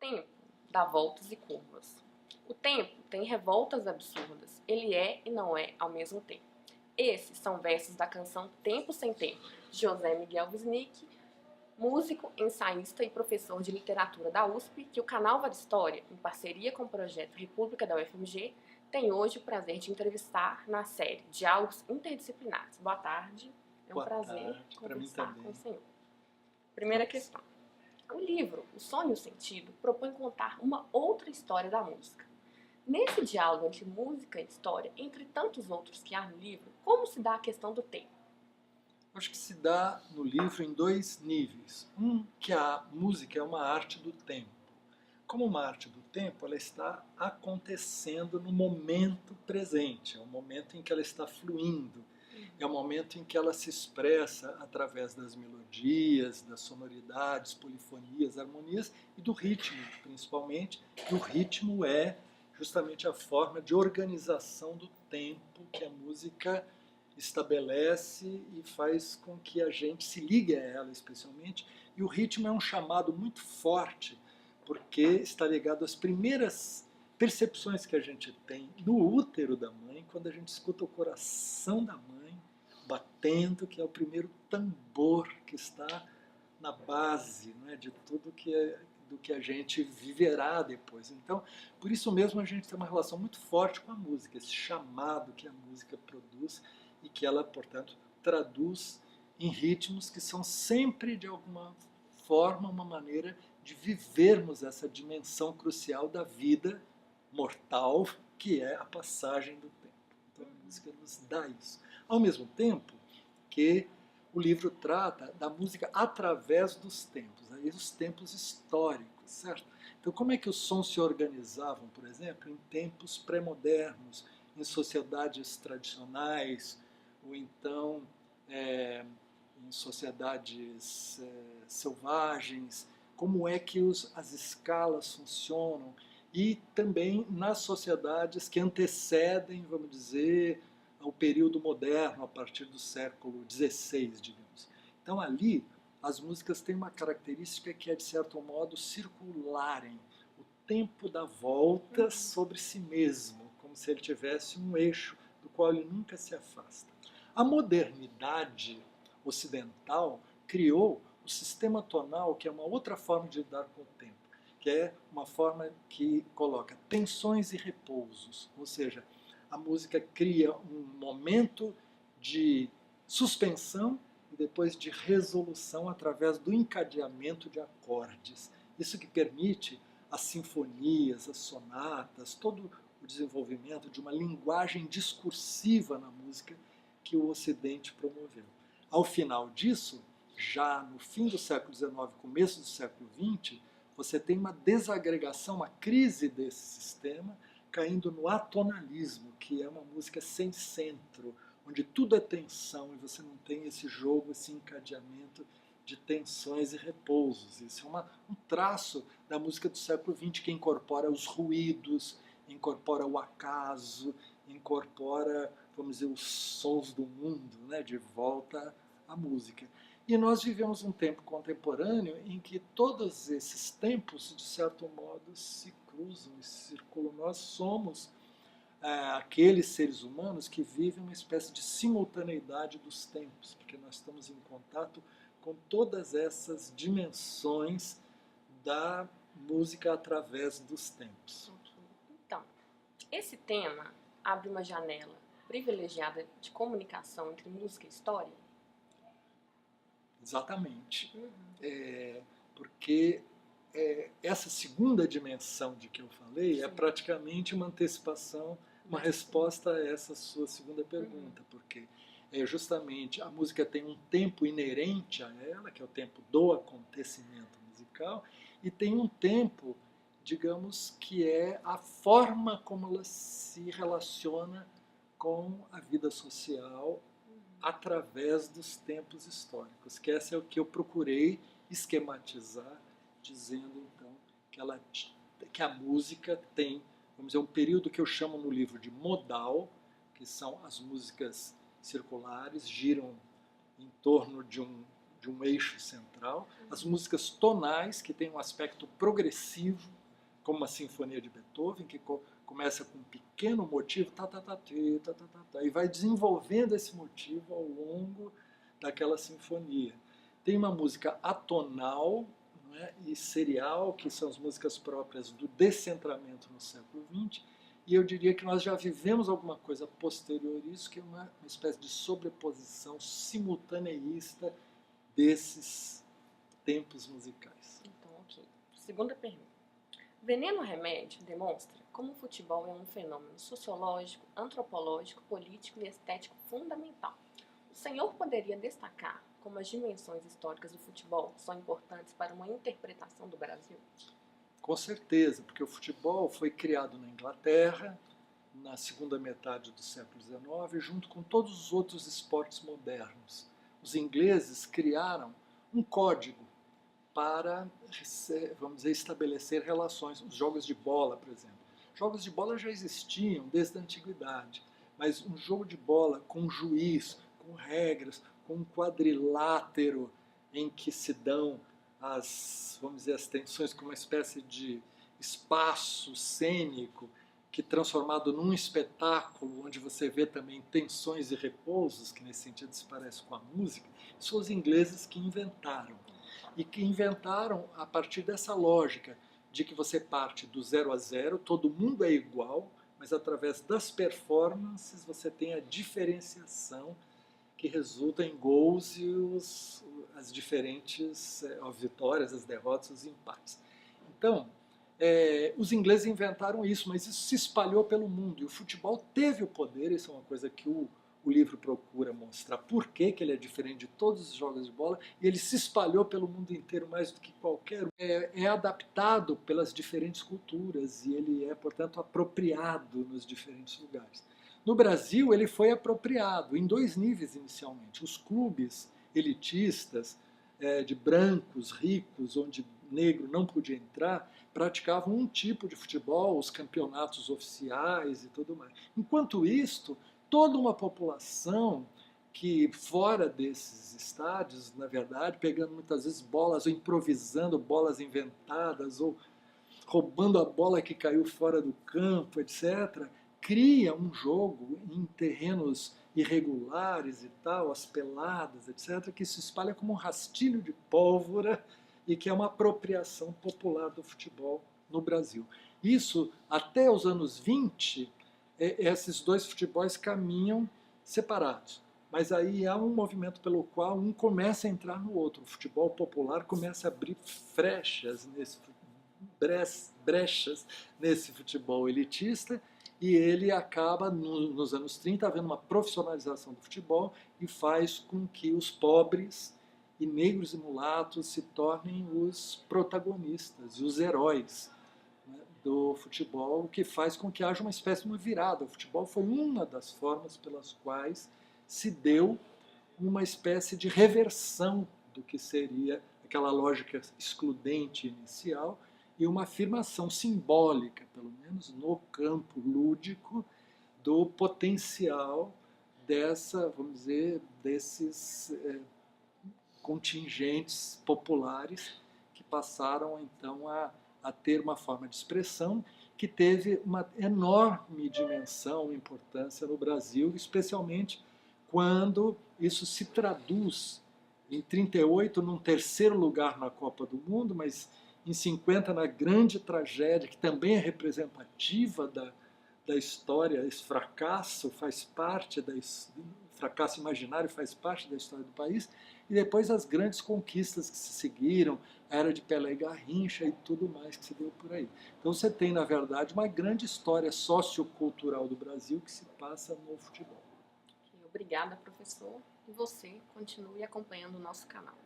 tempo dá voltas e curvas. O tempo tem revoltas absurdas. Ele é e não é ao mesmo tempo. Esses são versos da canção Tempo Sem Tempo, de José Miguel Wisnik, músico, ensaísta e professor de literatura da USP, que o canal Vara História, em parceria com o projeto República da UFMG, tem hoje o prazer de entrevistar na série Diálogos Interdisciplinares. Boa tarde, é um Boa prazer tarde, para mim conversar também. com o senhor. Primeira questão. O livro O Sonho e o Sentido propõe contar uma outra história da música. Nesse diálogo entre música e história, entre tantos outros que há no livro, como se dá a questão do tempo? Acho que se dá no livro em dois níveis. Um, que a música é uma arte do tempo. Como uma arte do tempo, ela está acontecendo no momento presente, é o momento em que ela está fluindo, é o momento em que ela se expressa através das melodias, das sonoridades, polifonias, harmonias e do ritmo, principalmente. E o ritmo é justamente a forma de organização do tempo que a música estabelece e faz com que a gente se ligue a ela, especialmente. E o ritmo é um chamado muito forte, porque está ligado às primeiras percepções que a gente tem no útero da mãe, quando a gente escuta o coração da mãe batendo, que é o primeiro tambor que está na base, não é, de tudo do que a gente viverá depois. Então, por isso mesmo a gente tem uma relação muito forte com a música, esse chamado que a música produz e que ela, portanto, traduz em ritmos que são sempre, de alguma forma, uma maneira de vivermos essa dimensão crucial da vida mortal, que é a passagem do tempo. Então a música nos dá isso. Ao mesmo tempo que o livro trata da música através dos tempos, aí os tempos históricos, certo? Então como é que os sons se organizavam, por exemplo, em tempos pré-modernos, em sociedades tradicionais, ou então em sociedades selvagens, como é que as escalas funcionam, e também nas sociedades que antecedem, vamos dizer, o período moderno, a partir do século XVI, digamos. Então ali, as músicas têm uma característica que é, de certo modo, circularem. O tempo dá volta sobre si mesmo, como se ele tivesse um eixo do qual ele nunca se afasta. A modernidade ocidental criou o sistema tonal, que é uma outra forma de lidar com o tempo, que é uma forma que coloca tensões e repousos, ou seja, a música cria um momento de suspensão e depois de resolução através do encadeamento de acordes. Isso que permite as sinfonias, as sonatas, todo o desenvolvimento de uma linguagem discursiva na música que o Ocidente promoveu. Ao final disso, já no fim do século XIX, começo do século XX, você tem uma desagregação, uma crise desse sistema, caindo no atonalismo, que é uma música sem centro, onde tudo é tensão e você não tem esse jogo, esse encadeamento de tensões e repousos. Isso é um traço da música do século XX, que incorpora os ruídos, incorpora o acaso, incorpora, vamos dizer, os sons do mundo, né, de volta à música. E nós vivemos um tempo contemporâneo em que todos esses tempos, de certo modo, se cruzam e circulam. Nós somos aqueles seres humanos que vivem uma espécie de simultaneidade dos tempos, porque nós estamos em contato com todas essas dimensões da música através dos tempos. Então, esse tema abre uma janela privilegiada de comunicação entre música e história? Exatamente. Porque essa segunda dimensão de que eu falei é praticamente uma antecipação, uma resposta a essa sua segunda pergunta, porque justamente a música tem um tempo inerente a ela, que é o tempo do acontecimento musical, e tem um tempo, digamos, que é a forma como ela se relaciona com a vida social através dos tempos históricos, que essa é o que eu procurei esquematizar, dizendo então que a música tem, vamos dizer, um período que eu chamo no livro de modal, que são as músicas circulares, giram em torno de de um eixo central, as músicas tonais, que têm um aspecto progressivo, como uma sinfonia de Beethoven, que começa com um pequeno motivo, e vai desenvolvendo esse motivo ao longo daquela sinfonia. Tem uma música atonal, não é, e serial, que são as músicas próprias do descentramento no século XX, e eu diria que nós já vivemos alguma coisa posterior a isso, que é uma espécie de sobreposição simultaneísta desses tempos musicais. Então, ok. Segunda pergunta. Veneno Remédio demonstra como o futebol é um fenômeno sociológico, antropológico, político e estético fundamental. O senhor poderia destacar como as dimensões históricas do futebol são importantes para uma interpretação do Brasil? Com certeza, porque o futebol foi criado na Inglaterra, na segunda metade do século XIX, junto com todos os outros esportes modernos. Os ingleses criaram um código para, vamos dizer, estabelecer relações. Os jogos de bola, por exemplo. Jogos de bola já existiam desde a antiguidade, mas um jogo de bola com juiz, com regras, com um quadrilátero em que se dão vamos dizer, as tensões, como uma espécie de espaço cênico que transformado num espetáculo, onde você vê também tensões e repousos, que nesse sentido se parece com a música, são os ingleses que inventaram. E que inventaram a partir dessa lógica de que você parte do 0 a 0, todo mundo é igual, mas através das performances você tem a diferenciação que resulta em gols e as diferentes vitórias, as derrotas, os empates. Então, os ingleses inventaram isso, mas isso se espalhou pelo mundo. E o futebol teve o poder, isso é uma coisa que o livro procura mostrar, por que ele é diferente de todos os jogos de bola, e ele se espalhou pelo mundo inteiro mais do que qualquer um. É adaptado pelas diferentes culturas e ele é, portanto, apropriado nos diferentes lugares. No Brasil, ele foi apropriado em dois níveis inicialmente. Os clubes elitistas, de brancos, ricos, onde negro não podia entrar, praticavam um tipo de futebol, os campeonatos oficiais e tudo mais. Enquanto isto, toda uma população que fora desses estádios, na verdade, pegando muitas vezes bolas, ou improvisando bolas inventadas, ou roubando a bola que caiu fora do campo, etc., cria um jogo em terrenos irregulares e tal, as peladas, etc., que se espalha como um rastilho de pólvora e que é uma apropriação popular do futebol no Brasil. Isso, até os anos 20, esses dois futebols caminham separados. Mas aí há um movimento pelo qual um começa a entrar no outro. O futebol popular começa a abrir brechas nesse futebol elitista, e ele acaba, nos anos 30, havendo uma profissionalização do futebol e faz com que os pobres e negros e mulatos se tornem os protagonistas, os heróis, né, do futebol, o que faz com que haja uma espécie de uma virada. O futebol foi uma das formas pelas quais se deu uma espécie de reversão do que seria aquela lógica excludente inicial e uma afirmação simbólica, pelo menos no campo lúdico, do potencial vamos dizer, desses contingentes populares que passaram então a ter uma forma de expressão que teve uma enorme dimensão e importância no Brasil, especialmente quando isso se traduz em 38 num terceiro lugar na Copa do Mundo, mas em 50 na grande tragédia, que também é representativa da história. Esse fracasso faz parte fracasso imaginário faz parte da história do país, e depois as grandes conquistas que se seguiram, a era de Pelé e Garrincha e tudo mais que se deu por aí. Então você tem, na verdade, uma grande história sociocultural do Brasil que se passa no futebol. Obrigada, professor. E você continue acompanhando o nosso canal.